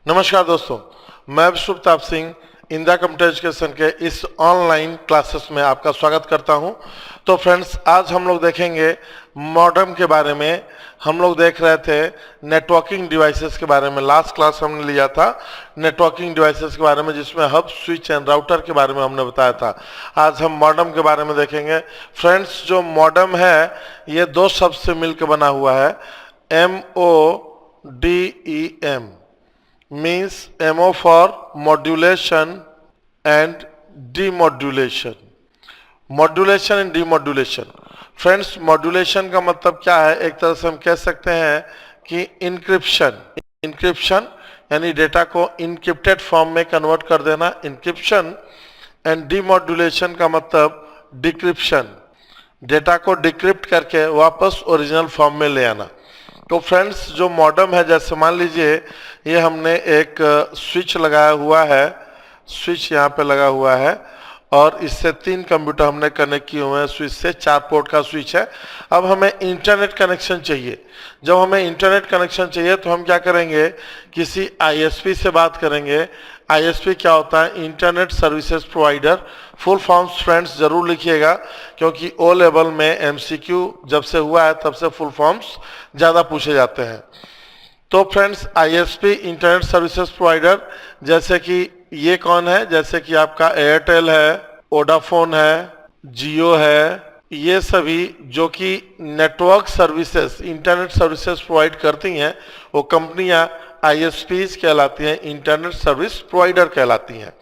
नमस्कार दोस्तों, मैं विष्णु प्रताप सिंह इंदिरा कंप्यूटर एजुकेशन के इस ऑनलाइन क्लासेस में आपका स्वागत करता हूं। तो फ्रेंड्स, आज हम लोग देखेंगे मॉडेम के बारे में। हम लोग देख रहे थे नेटवर्किंग डिवाइसेस के बारे में। लास्ट क्लास हमने लिया था नेटवर्किंग डिवाइसेस के बारे में, जिसमें हब, स्विच एंड राउटर के बारे में हमने बताया था। आज हम मॉडेम के बारे में देखेंगे। फ्रेंड्स, जो मॉडेम है ये दो शब्द से मिलकर बना हुआ है। MODEM means MO for modulation and demodulation। Modulation and demodulation. Friends, modulation का मतलब क्या है? एक तरह से हम कह सकते हैं कि इंक्रिप्शन यानी डेटा को इनक्रिप्टेड फॉर्म में कन्वर्ट कर देना, इंक्रिप्शन। एंड डीमॉड्यूलेशन का मतलब डिक्रिप्शन, डेटा को डिक्रिप्ट करके वापस ओरिजिनल फॉर्म में ले आना। तो फ्रेंड्स, जो मॉडेम है, जैसे मान लीजिए ये हमने एक स्विच लगाया हुआ है, स्विच यहाँ पे लगा हुआ है और इससे 3 कंप्यूटर हमने कनेक्ट किए हुए हैं। स्विच से 4 पोर्ट का स्विच है। अब हमें इंटरनेट कनेक्शन चाहिए। जब हमें इंटरनेट कनेक्शन चाहिए तो हम क्या करेंगे? किसी आईएसपी से बात करेंगे। आईएसपी क्या होता है? Internet services provider. Full forms friends जरूर लिखिएगा, क्योंकि ओ लेवल में एमसीक्यू जब से हुआ है तब से फुल फॉर्म्स ज़्यादा पूछे जाते हैं। तो friends, ISP internet services provider, जैसे कि ये कौन है? जैसे कि आपका एयरटेल है, वोडाफोन है, जियो है। ये सभी जो कि network services, internet services provide करती हैं, वो कंपनियां आईएसपीज कहलाती हैं, इंटरनेट सर्विस प्रोवाइडर कहलाती हैं।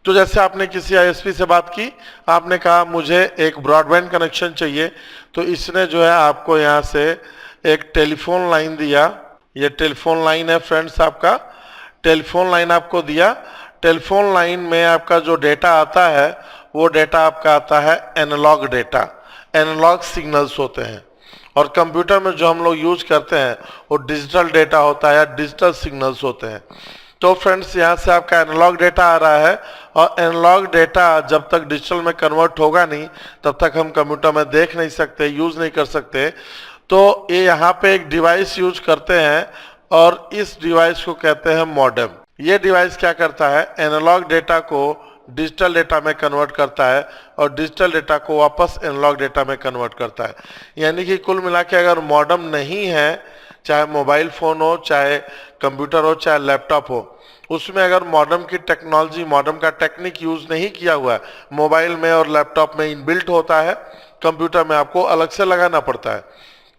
तो जैसे आपने किसी आईएसपी से बात की, आपने कहा मुझे एक ब्रॉडबैंड कनेक्शन चाहिए, तो इसने जो है आपको यहाँ से एक टेलीफोन लाइन दिया। ये टेलीफोन लाइन है फ्रेंड्स, आपका टेलीफोन लाइन आपको दिया। टेलीफोन लाइन में आपका जो डेटा आता है वो डेटा आपका आता है एनालॉग डेटा, एनालॉग सिग्नल्स होते हैं। और कंप्यूटर में जो हम लोग यूज करते हैं वो डिजिटल डेटा होता है या डिजिटल सिग्नल्स होते हैं। तो फ्रेंड्स, यहाँ से आपका एनालॉग डेटा आ रहा है और एनालॉग डेटा जब तक डिजिटल में कन्वर्ट होगा नहीं तब तक हम कंप्यूटर में देख नहीं सकते, यूज नहीं कर सकते। तो ये यहाँ पे एक डिवाइस यूज करते हैं और इस डिवाइस को कहते हैं मॉडेम। ये डिवाइस क्या करता है? एनालॉग डेटा को डिजिटल डेटा में कन्वर्ट करता है और डिजिटल डेटा को वापस एनालॉग डेटा में कन्वर्ट करता है। यानी कि कुल मिला के अगर मॉडेम नहीं है, चाहे मोबाइल फ़ोन हो, चाहे कंप्यूटर हो, चाहे लैपटॉप हो, उसमें अगर मॉडेम की टेक्नोलॉजी, मॉडेम का टेक्निक यूज़ नहीं किया हुआ है, मोबाइल में और लैपटॉप में इनबिल्ट होता है, कंप्यूटर में आपको अलग से लगाना पड़ता है।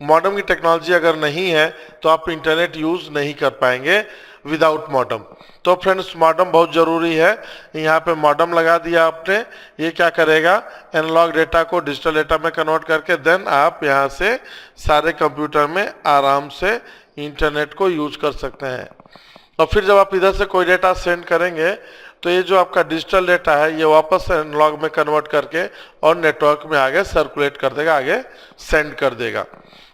मॉडेम की टेक्नोलॉजी अगर नहीं है तो आप इंटरनेट यूज़ नहीं कर पाएंगे विदाउट मॉडेम। तो फ्रेंड्स, मॉडेम बहुत ज़रूरी है। यहाँ पे मॉडेम लगा दिया आपने। ये क्या करेगा? एनालॉग डेटा को डिजिटल डेटा में कन्वर्ट करके देन आप यहाँ से सारे कंप्यूटर में आराम से इंटरनेट को यूज कर सकते हैं। और फिर जब आप इधर से कोई डेटा सेंड करेंगे तो ये जो आपका डिजिटल डेटा है ये वापस एनालॉग में कन्वर्ट करके और नेटवर्क में आगे सर्कुलेट कर देगा, आगे सेंड कर देगा।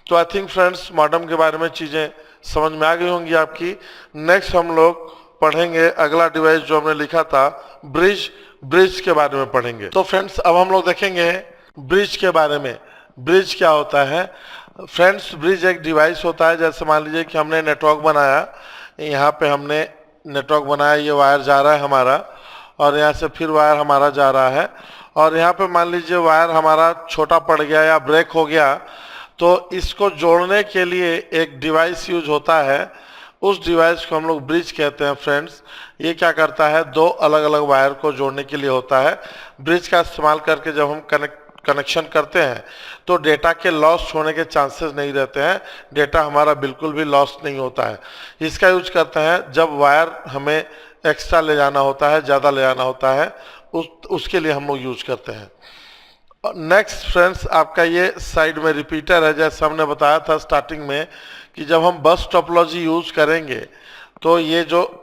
तो आई थिंक फ्रेंड्स, मॉडेम के बारे में चीज़ें समझ में आ गई होंगी आपकी। नेक्स्ट हम लोग पढ़ेंगे अगला डिवाइस जो हमने लिखा था, ब्रिज के बारे में पढ़ेंगे। तो फ्रेंड्स, अब हम लोग देखेंगे ब्रिज के बारे में। ब्रिज क्या होता है? फ्रेंड्स, ब्रिज एक डिवाइस होता है। जैसे मान लीजिए कि हमने नेटवर्क बनाया, यहाँ पे हमने नेटवर्क बनाया, ये वायर जा रहा है हमारा और यहाँ से फिर वायर हमारा जा रहा है और यहाँ पे मान लीजिए वायर हमारा छोटा पड़ गया या ब्रेक हो गया, तो इसको जोड़ने के लिए एक डिवाइस यूज होता है। उस डिवाइस को हम लोग ब्रिज कहते हैं फ्रेंड्स। ये क्या करता है? 2 अलग अलग वायर को जोड़ने के लिए होता है। ब्रिज का इस्तेमाल करके जब हम कनेक्शन करते हैं तो डेटा के लॉस होने के चांसेस नहीं रहते हैं, डेटा हमारा बिल्कुल भी लॉस नहीं होता है। इसका यूज करते हैं जब वायर हमें एक्स्ट्रा ले जाना होता है, ज़्यादा ले जाना होता है, उसके लिए हम लोग यूज करते हैं। नेक्स्ट फ्रेंड्स, आपका ये साइड में रिपीटर है। जैसे हमने बताया था स्टार्टिंग में कि जब हम बस टोपोलॉजी यूज करेंगे तो ये जो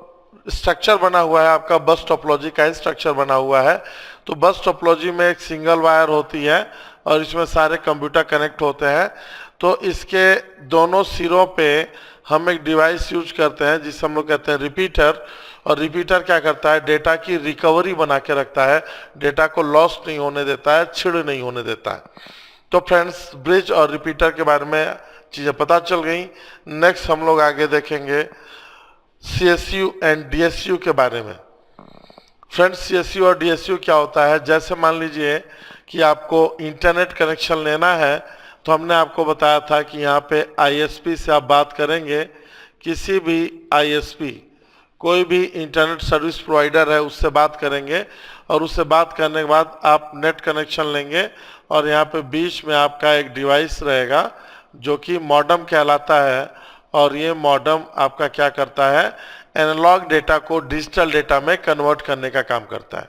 स्ट्रक्चर बना हुआ है आपका, बस टोपोलॉजी का ही स्ट्रक्चर बना हुआ है। तो बस टोपोलॉजी में एक सिंगल वायर होती है और इसमें सारे कंप्यूटर कनेक्ट होते हैं। तो इसके दोनों सिरों पे हम एक डिवाइस यूज करते हैं जिसे हम लोग कहते हैं रिपीटर। और रिपीटर क्या करता है? डेटा की रिकवरी बना के रखता है, डेटा को लॉस नहीं होने देता है, छिड़ नहीं होने देता है। तो फ्रेंड्स, ब्रिज और रिपीटर के बारे में चीज़ें पता चल गई। नेक्स्ट हम लोग आगे देखेंगे CSU एंड DSU के बारे में। फ्रेंड्स, CSU और DSU क्या होता है? जैसे मान लीजिए कि आपको इंटरनेट कनेक्शन लेना है, तो हमने आपको बताया था कि यहाँ पे ISP से आप बात करेंगे, किसी भी ISP, कोई भी इंटरनेट सर्विस प्रोवाइडर है, उससे बात करेंगे और उससे बात करने के बाद आप नेट कनेक्शन लेंगे और यहाँ पे बीच में आपका एक डिवाइस रहेगा जो कि मॉडेम कहलाता है, और ये मॉडेम आपका क्या करता है? एनालॉग डेटा को डिजिटल डेटा में कन्वर्ट करने का काम करता है।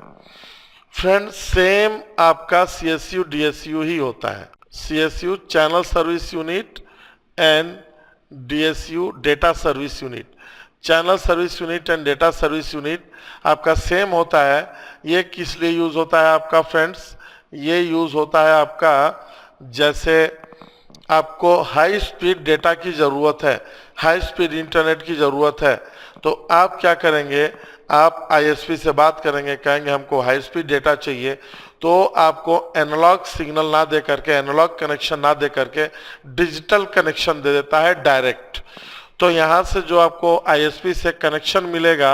फ्रेंड्स, सेम आपका CSU DSU ही होता है। CSU channel service unit and DSU data service unit. Channel service unit and data service unit आपका सेम होता है। ये किस लिए यूज होता है आपका फ्रेंड्स? ये यूज होता है आपका, जैसे आपको हाई स्पीड डेटा की ज़रूरत है, हाई स्पीड इंटरनेट की ज़रूरत है, तो आप क्या करेंगे? आप ISP से बात करेंगे, कहेंगे हमको हाई स्पीड डेटा चाहिए, तो आपको एनालॉग सिग्नल ना दे करके, एनालॉग कनेक्शन ना दे करके डिजिटल कनेक्शन दे देता है डायरेक्ट। तो यहाँ से जो आपको ISP से कनेक्शन मिलेगा,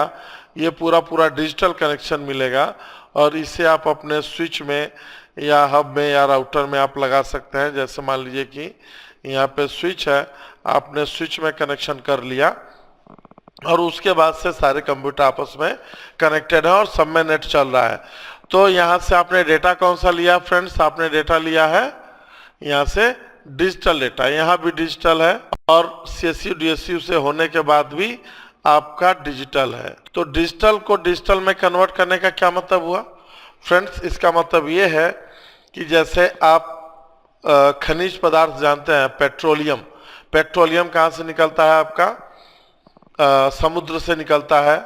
ये पूरा डिजिटल कनेक्शन मिलेगा, और इसे आप अपने स्विच में या हब में या राउटर में आप लगा सकते हैं। जैसे मान लीजिए कि यहाँ पे स्विच है, आपने स्विच में कनेक्शन कर लिया और उसके बाद से सारे कंप्यूटर आपस में कनेक्टेड है और सब में नेट चल रहा है। तो यहाँ से आपने डेटा कौन सा लिया फ्रेंड्स? आपने डेटा लिया है यहाँ से डिजिटल डेटा, यहाँ भी डिजिटल है, और CSU DSU से होने के बाद भी आपका डिजिटल है। तो डिजिटल को डिजिटल में कन्वर्ट करने का क्या मतलब हुआ फ्रेंड्स? इसका मतलब ये है कि जैसे आप खनिज पदार्थ जानते हैं, पेट्रोलियम। पेट्रोलियम कहाँ से निकलता है आपका? समुद्र से निकलता है,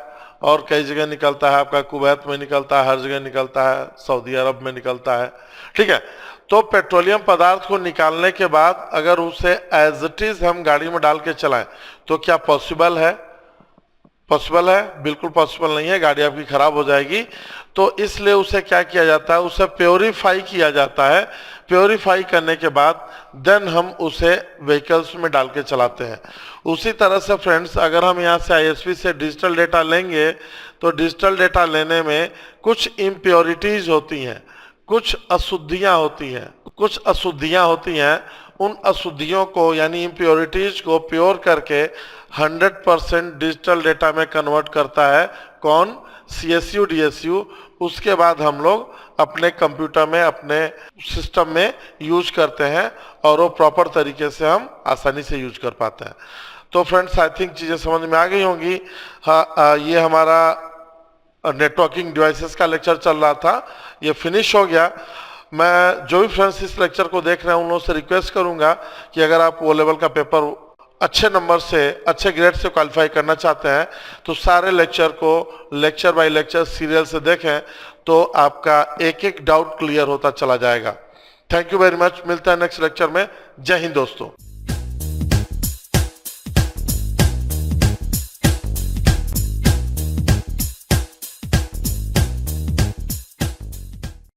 और कई जगह निकलता है आपका, कुवैत में निकलता है, हर जगह निकलता है, सऊदी अरब में निकलता है, ठीक है। तो पेट्रोलियम पदार्थ को निकालने के बाद अगर उसे एज इट इज हम गाड़ी में डाल के चलाएं, तो क्या पॉसिबल है? पॉसिबल है? बिल्कुल पॉसिबल नहीं है, गाड़ी आपकी खराब हो जाएगी। तो इसलिए उसे क्या किया जाता है? उसे प्योरीफाई किया जाता है। प्योरीफाई करने के बाद देन हम उसे व्हीकल्स में डाल के चलाते हैं। उसी तरह से फ्रेंड्स, अगर हम यहाँ से ISP से डिजिटल डेटा लेंगे, तो डिजिटल डेटा लेने में कुछ इम्प्योरिटीज होती हैं, कुछ अशुद्धियाँ होती हैं, कुछ अशुद्धियाँ होती हैं। उन अशुद्धियों को यानी इम्प्योरिटीज को प्योर करके 100% डिजिटल डेटा में कन्वर्ट करता है कौन? CSU DSU। उसके बाद हम लोग अपने कंप्यूटर में, अपने सिस्टम में यूज करते हैं, और वो प्रॉपर तरीके से हम आसानी से यूज कर पाते हैं। तो फ्रेंड्स, आई थिंक चीज़ें समझ में आ गई होंगी। हाँ, ये हमारा नेटवर्किंग डिवाइसेस का लेक्चर चल रहा था, ये फिनिश हो गया। मैं जो भी फ्रेंड्स इस लेक्चर को देख रहे हैं उन लोगों से रिक्वेस्ट करूंगा कि अगर आप वो लेवल का पेपर अच्छे नंबर से, अच्छे ग्रेड से क्वालिफाई करना चाहते हैं, तो सारे लेक्चर को लेक्चर बाय लेक्चर सीरियल से देखें, तो आपका एक एक डाउट क्लियर होता चला जाएगा। Thank you very much. मिलता है नेक्स्ट लेक्चर में। जय हिंद दोस्तों।